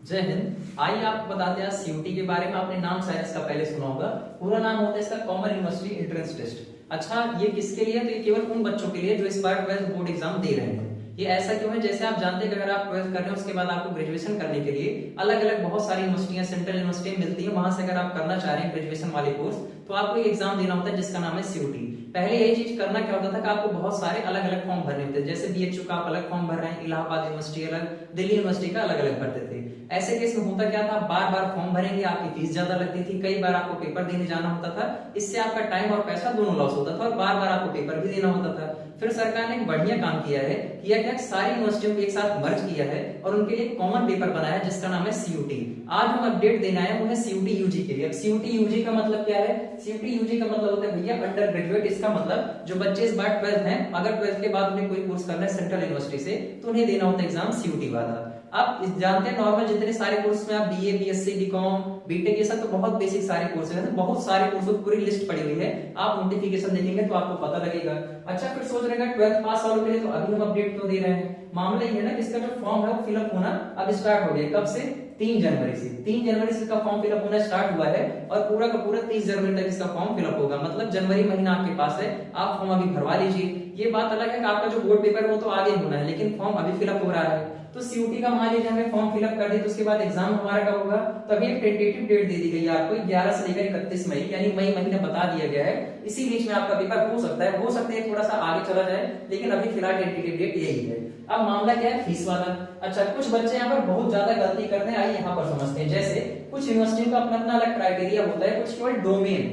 जय हिंद। आइए आपको बताते हैं सीयूटी के बारे में। आपने नाम शायद इसका पहले सुना होगा। पूरा नाम होता है इसका कॉमन यूनिवर्सिटी एंट्रेंस टेस्ट। अच्छा, ये किसके लिए है? तो ये केवल उन बच्चों के लिए जो इस बार 12th बोर्ड एग्जाम दे रहे हैं। ये ऐसा क्यों है? जैसे आप जानते हैं कि अगर आप 12th कर रहे हैं उसके बाद आपको ग्रेजुएशन करने के लिए अलग अलग बहुत सारी यूनिवर्सिटियां, सेंट्रल यूनिवर्सिटी मिलती है। वहां से अगर आप करना चाह रहे हैं ग्रेजुएशन वाले कोर्स, तो आपको एक एग्जाम देना होता है जिसका नाम है सीयूटी। पहले यही चीज करना क्या होता था कि आपको बहुत सारे अलग अलग फॉर्म भरने होते थे। जैसे बीएचयू का आप अलग फॉर्म भर रहे हैं, इलाहाबाद यूनिवर्सिटी अलग, दिल्ली यूनिवर्सिटी का अलग अलग भरते थे। ऐसे केस में होता क्या था, बार बार फॉर्म भरेंगे, आपकी फीस ज्यादा लगती थी, कई बार आपको पेपर देने जाना होता था। इससे आपका टाइम और पैसा दोनों लॉस होता था और बार बार आपको पेपर भी देना होता था। फिर सरकार ने एक बढ़िया काम किया है, किया क्या, सारी यूनिवर्सिटियों को एक साथ मर्ज किया है और उनके लिए कॉमन पेपर बनाया है जिसका नाम है सीयूटी। आज हम अपडेट देना है वो है सीयूटी यूजी के लिए। अब सीयूटी यूजी का मतलब क्या है? सीयूटी यूजी का मतलब होता है भैया अंडर ग्रेजुएट। इसका मतलब जो बच्चे इस बार 12th हैं, अगर 12th के बाद उन्हें कोई कोर्स करना है सेंट्रल यूनिवर्सिटी से, तो उन्हें देना होता है एग्जाम सीयूटी वाला। आप जानते हैं नॉर्मल जितने सारे कोर्स में आप बीए, बीएससी, बीकॉम, बीटेक, ये सब तो बहुत बेसिक सारे कोर्स हैं, बहुत सारे कोर्सों की पूरी लिस्ट पड़ी हुई है। आप नोटिफिकेशन देखेंगे तो आपको पता लगेगा। अच्छा, फिर सोच रहे हैं 12th पास वालों के लिए तो अभी हम अपडेट क्यों दे रहे हैं? मामला ये है ना कि इसका जो फॉर्म है वो फिलअप होना अब स्टार्ट हो गया। कब से? 3 जनवरी से। 3 जनवरी से इसका फॉर्म फिलअप होना स्टार्ट हुआ है और पूरा का पूरा 30 जनवरी तक इसका फॉर्म फिलअप होगा। मतलब जनवरी महीना आपके पास है, आप फॉर्म अभी भरवा लीजिए। ये बात अलग है कि आपका जो बोर्ड पेपर है वो तो आगे होना है, लेकिन फॉर्म अभी फिलअप हो रहा है। तो सीयूटी का मान लीजिए हमें फॉर्म फिलअप कर दिए तो उसके बाद एग्जाम हमारा कब होगा? तो अभी एक टेंटेटिव डेट दे दी गई है आपको, 11 से लेकर 31 मई, यानी मई महीना बता दिया गया है। इसी बीच में आपका पेपर हो सकता है, हो सकता है थोड़ा सा आगे चला जाए, लेकिन अभी फिलहाल टेंटेटिव डेट यही है। अब मामला क्या है? फीस वाला। अच्छा, कुछ बच्चे यहाँ पर बहुत ज्यादा गलती करते हैं, आइए यहाँ पर समझते हैं। जैसे कुछ यूनिवर्सिटियों का अपना अपना अलग क्राइटेरिया होता है, कुछ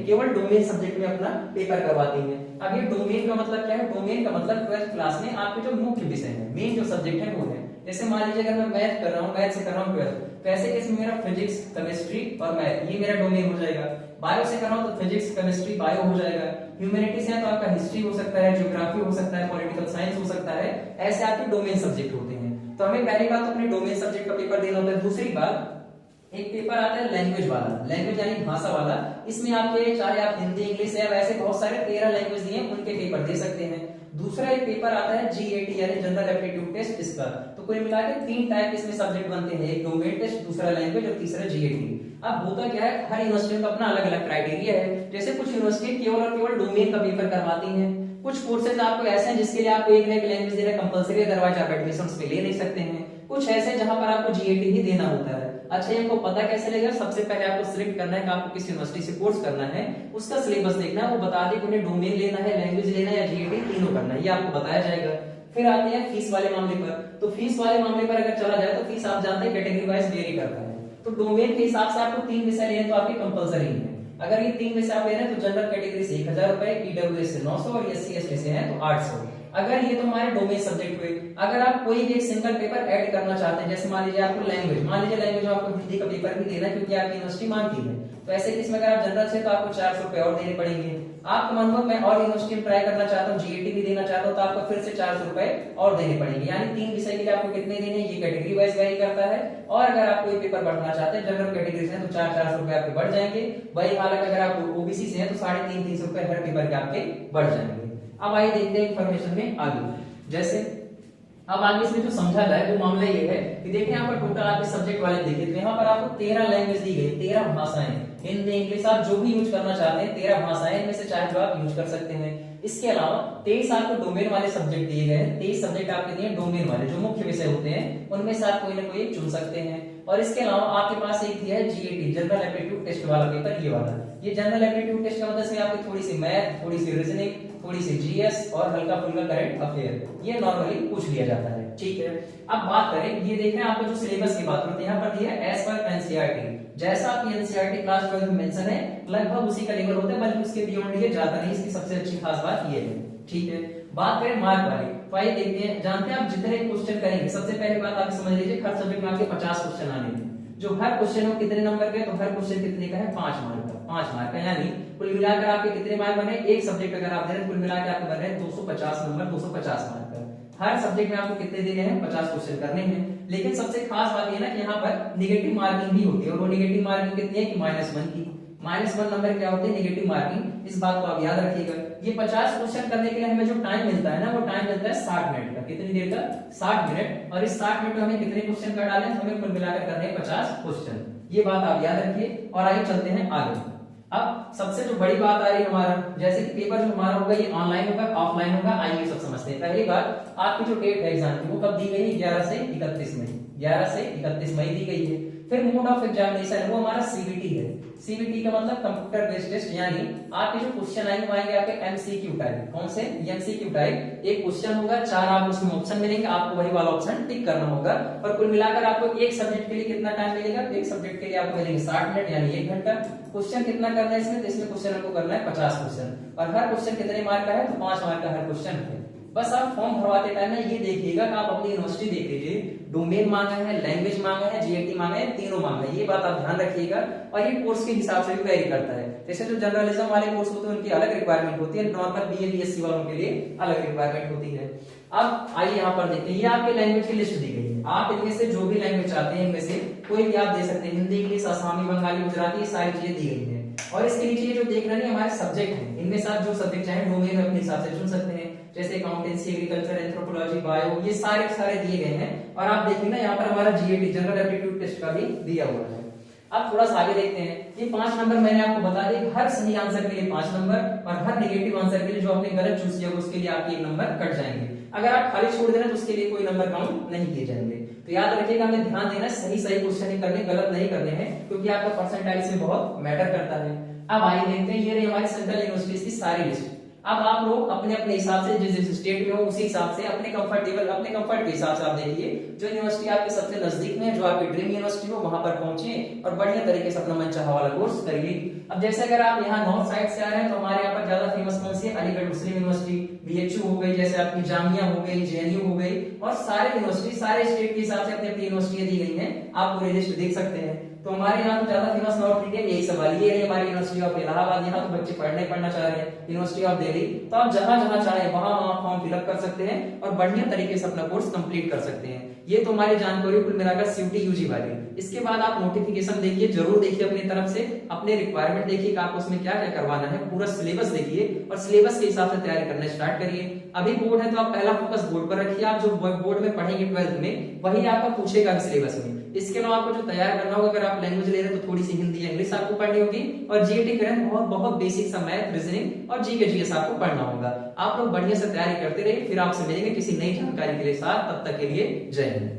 केवल डोमेन सब्जेक्ट में अपना पेपर करवाती है। अब ये डोमेन का मतलब क्या है? डोमेन का मतलब 12th क्लास में आपके जो मुख्य विषय है, मेन जो सब्जेक्ट है वो है। जैसे मान लीजिए अगर मैं मैथ कर रहा हूँ, मैथ से कर रहा हूँ 12th, तो ऐसे केस में मेरा फिजिक्स, केमिस्ट्री और मैथ ये मेरा डोमेन हो जाएगा। बायो से कर रहा हूँ तो फिजिक्स, केमिस्ट्री, बायो हो जाएगा। ह्यूमैनिटी से है तो आपका हिस्ट्री हो सकता है, ज्योग्राफी हो सकता है, पॉलिटिकल साइंस हो सकता है। ऐसे आपके डोमेन सब्जेक्ट होते हैं। तो हमें पहली बात तो अपने डोमेन सब्जेक्ट का पेपर देना होता है। दूसरी बात, एक पेपर आता है लैंग्वेज वाला, लैंग्वेज यानी भाषा वाला। इसमें आपके चाहे आप हिंदी, इंग्लिश है, वैसे बहुत सारे 13 लैंग्वेज दिए उनके पेपर दे सकते हैं। दूसरा एक पेपर आता है जीएटी यानी जनरल एप्टीट्यूड टेस्ट, इसका। तो कुल मिला के 3 टाइप इसमें सब्जेक्ट बनते हैं, एक डोमेन टेस्ट, दूसरा लैंग्वेज और तीसरा जीएटी। अब होता क्या है, हर यूनिवर्सिटी का अपना अलग अलग क्राइटेरिया है। जैसे कुछ यूनिवर्सिटी केवल और केवल डोमेन का पेपर करवाती है। कुछ कोर्सेज आपको ऐसे हैं जिसके लिए आपको एक ना एक लैंग्वेज देना कंपलसरी, अदरवाइज आप एडमिशन में ले नहीं सकते हैं। कुछ ऐसे जहां पर आपको जीएटी ही देना होता है। अच्छा, ये आपको पता कैसे लगेगा? सबसे पहले आपको सिलेक्ट करना है कि आपको किस यूनिवर्सिटी से कोर्स करना है, उसका सिलेबस देखना है, वो बता दे कि उन्हें डोमेन लेना है, लैंग्वेज लेना है या जीएटी, तीनों करना है, ये आपको बताया जाएगा। फिर आते हैं फीस वाले मामले पर। तो फीस वाले मामले पर अगर चला जाए तो फीस आप जानते हैं कैटेगरी वाइज वेरी करता है। तो डोमेन के हिसाब से आपको 3 विषय लेने तो आपके कंपलसरी है। अगर ये 3 विषय आप ले रहे हैं तो जनरल कैटेगरी से 1000 रुपए, ईडब्ल्यूएस से 900 और एससी एसटी से है तो 800। अगर ये तो हमारे डोमेन सब्जेक्ट हुए। अगर आप कोई भी एक सिंगल पेपर ऐड करना चाहते हैं, जैसे मान लीजिए आपको लैंग्वेज, मान लीजिए लैंग्वेज में आपको हिंदी का पेपर भी देना है क्योंकि आपकी यूनिवर्सिटी मांगती है, तो ऐसे केस में अगर आप जनरल से तो आपको 400 रुपए और देने पड़ेंगे। आपको मान लो मैं और यूनिवर्सिटी में ट्राई करना चाहता हूँ, जीएटी भी देना चाहता हूँ, तो आपको फिर से 400 रुपए और देने पड़ेंगे। यानी 3 विषय के लिए आपको कितने देने, ये कैटेगरी वाइज वेरी करता है। और अगर आप कोई पेपर पढ़ना चाहते हैं जनरल कैटेगरी से तो 400 रुपए आपके बढ़ जाएंगे। वही हालत अगर आप ओबीसी से हैं तो 350 रुपए हर पेपर के आपके बढ़ जाएंगे। अब आइए देखते हैं इन्फॉर्मेशन में आगे। जैसे अब आगे इसमें जो समझा जाए वो मामला ये है कि देखिए यहाँ पर टोटल आपके सब्जेक्ट वाले देखिए तो यहाँ पर आपको 13 लैंग्वेज दी गई, 13 भाषाएं, हिंदी, इंग्लिश, आप जो भी यूज करना चाहते हैं 13 भाषाएं, इनमें से चाहे जो आप यूज कर सकते हैं। इसके अलावा 23 आपको डोमेन वाले सब्जेक्ट दिए गए हैं। 23 सब्जेक्ट आपके दिए डोमेन वाले, जो मुख्य विषय होते हैं उनमें से आप कोई ना कोई चुन सकते हैं। और इसके अलावा आपके पास एक दिया है जीएटी, जनरल एप्टीट्यूड टेस्ट वाला पेपर, ये वाला। ये जनरल एप्टीट्यूड टेस्ट का मतलब इसमें आपकी थोड़ी सी मैथ, थोड़ी सी रीजनिंग, थोड़ी सी जीएस और हल्का फुल्का करंट अफेयर, ये नॉर्मली पूछ लिया जाता है। ठीक है, अब बात करें, ये देख रहे हैं आपको जो सिलेबस की बात करते हैं, यहाँ पर दिया है एज पर एनसीईआरटी। जैसा आपकी एनसीईआरटी क्लास 12 में मेंशन है, लगभग उसी का लेवल होता है, बल्कि उसके बियॉन्ड ये ज्यादा नहीं। इसकी सबसे अच्छी खास बात ये है। ठीक है, बात करें मार्क वाली, तो आइए देखते हैं। जानते हैं आप जितने क्वेश्चन करेंगे, सबसे पहली बात आप समझ लीजिए, हर सब्जेक्ट में आपके 50 क्वेश्चन आने हैं। जो हर क्वेश्चन में कितने नंबर के, तो हर क्वेश्चन कितने का है? 5 मार्क का। 5 मार्क का यानी कुल मिलाकर आपके कितने मार्क बने? एक सब्जेक्ट अगर आप दे रहे हैं कुल मिलाकर आपके बन रहे हैं 250 नंबर, 250 मार्क का। हर सब्जेक्ट में आपको कितने देने हैं? 50 क्वेश्चन करने हैं। लेकिन सबसे खास बात ये ना कि यहाँ पर निगेटिव मार्किंग भी होती है, और वो निगेटिव मार्किंग कितनी है कि -1 की। -1 नंबर क्या होते हैं, नेगेटिव मार्किंग। इस बात को आप याद रखिएगा। ये 50 क्वेश्चन करने के लिए हमें जो टाइम मिलता है ना, वो टाइम मिलता है 60 मिनट का। कितनी देर का? 60 मिनट। और इस 60 मिनट में हमें कितने क्वेश्चन कर डाले? हमें कुल मिलाकर करने हैं 50 क्वेश्चन। ये बात आप याद रखिए। और आइए चलते हैं आगे। अब सबसे जो बड़ी बात आ रही है हमारा, जैसे कि पेपर जो हमारा होगा ये ऑनलाइन होगा, ऑफलाइन होगा, आइए सब समझते हैं। पहली बात, आपकी जो डेट है एग्जाम की वो कब दी गई है? 11 से 31 मई। 11 से 31 मई दी गई है। फिर मोड ऑफ एग्जामिनेशन वो हमारा सीबीटी है। सीबीटी का मतलब कंप्यूटर बेस्ड टेस्ट, यानी आपके जो क्वेश्चन आएंगे वो आएंगे आपके एमसीक्यू टाइप। कौन से? MCQ type. एक क्वेश्चन होगा, 4 आपको उसमें ऑप्शन मिलेंगे, आपको वही वाला ऑप्शन टिक करना होगा। और कुल मिलाकर आपको एक सब्जेक्ट के लिए कितना टाइम मिलेगा? एक सब्जेक्ट के लिए आपको मिलेंगे 60 मिनट, यानी 1 घंटा। क्वेश्चन कितना करना है इसमें? तो इसमें क्वेश्चन आपको करना है 50 क्वेश्चन। और हर क्वेश्चन कितने मार्क का है? तो 5 मार्क का हर क्वेश्चन है। बस आप फॉर्म भरवाते टाइम ना ये देखिएगा कि आप अपनी यूनिवर्सिटी देख लीजिए, डोमेन मांगा है, लैंग्वेज मांगा है, जीएटी मांगा है, तीनों मांगा है। ये बात आप ध्यान रखिएगा। और ये कोर्स के हिसाब से भी वेरी करता है। जैसे जो जर्नलिज्म वाले कोर्स होते हैं उनकी अलग रिक्वायरमेंट होती है, नॉर्मल बीए बीएससी वालों के लिए अलग रिक्वायरमेंट होती है। अब आइए यहाँ पर देखते हैं, ये आपके लैंग्वेज की लिस्ट दी गई है। आप इनमें से जो भी लैंग्वेज चाहते हैं इनमें से कोई भी आप दे सकते हैं, हिंदी, इंग्लिश, असमी, बंगाली, गुजराती, ये सारी चीजें दी गई है। और इसके नीचे ये जो देख रहे हैं हमारे सब्जेक्ट हैं, इनमें से आप जो सब्जेक्ट चाहे डोमेन में अपने हिसाब से चुन सकते हैं, जैसे अकाउंटेंसी, एग्रीकल्चर, एंथ्रोपोलॉजी, बायो, ये सारे दिए गए हैं। और आप देखिए ना यहाँ पर हमारा जीएटी जनरल एप्टीट्यूड टेस्ट का भी दिया हुआ है। अब थोड़ा सा आगे देखते हैं। ये 5 नंबर मैंने आपको बता दिया, हर सही आंसर के लिए 5 नंबर और हर नेगेटिव आंसर के लिए जो आपने गलत चूज किया उसके लिए आपके 1 नंबर कट जाएंगे। अगर आप खाली छोड़ देना तो उसके लिए कोई नंबर काउंट नहीं किए जाएंगे। तो याद रखिएगा, हमें ध्यान देना है, सही क्वेश्चन ही करने, गलत नहीं करने हैं, क्योंकि आपका परसेंटाइल इसमें बहुत मैटर करता है। अब आइए देखते हैं, ये रही हमारी सेंट्रल यूनिवर्सिटीज की सारी लिस्ट। अब आप लोग अपने अपने हिसाब से जिस स्टेट में हो उसी हिसाब से अपने कंफर्ट के हिसाब से आप देखिए जो यूनिवर्सिटी आपके सबसे नजदीक में है, जो आपकी ड्रीम यूनिवर्सिटी हो वहां पर पहुंचे और बढ़िया तरीके से अपना मनचाहा वाला कोर्स करिए। अब जैसे अगर आप यहाँ नॉर्थ साइड से आ रहे हैं तो हमारे यहाँ पर ज्यादा फेमस कौन सी है? अलीगढ़ मुस्लिम यूनिवर्सिटी, बीएचयू हो गई, जैसे आपकी जामिया हो गई, जेएनयू हो गई, और सारे यूनिवर्सिटी सारे स्टेट के हिसाब से अपनी अपनी यूनिवर्सिटियां दी गई हैं। आप पूरी लिस्ट देख सकते हैं। तो हमारे यहाँ तो ज्यादा फेमस नॉर्थ इंडिया यही सवाल, ये है हमारी यूनिवर्सिटी ऑफ इलाहाबाद। यहाँ तो बच्चे पढ़ना चाह रहे हैं, यूनिवर्सिटी ऑफ दिल्ली। तो आप जहां जहां चाहें वहां फॉर्म फिलअप कर सकते हैं और बढ़िया तरीके से अपना कोर्स कंप्लीट कर सकते हैं। ये तो हमारी जानकारी कुल मिलाकर सीयूटी यूजी वाली। इसके बाद आप नोटिफिकेशन देखिए, जरूर देखिए अपनी तरफ से, अपने रिक्वायरमेंट देखिए कि आपको उसमें क्या क्या करवाना है, पूरा सिलेबस देखिए और सिलेबस के हिसाब से तैयारी करना स्टार्ट करिए। अभी बोर्ड है तो आप पहला फोकस बोर्ड पर रखिए। आप जो बोर्ड में पढ़ेंगे 12th में वही आपका पूछेगा सिलेबस में। इसके अलावा आपको जो तैयार करना होगा, अगर आप लैंग्वेज ले रहे हैं तो थोड़ी सी हिंदी या इंग्लिश आपको पढ़नी होगी, और जीएटी करें बहुत बेसिक सा मैथ, रीजनिंग और जीके जीएस आपको पढ़ना होगा। आप लोग बढ़िया से तैयारी करते रहिए। फिर आपसे मिलेंगे किसी नई जानकारी के लिए साथ, तब तक के लिए जय हिंद।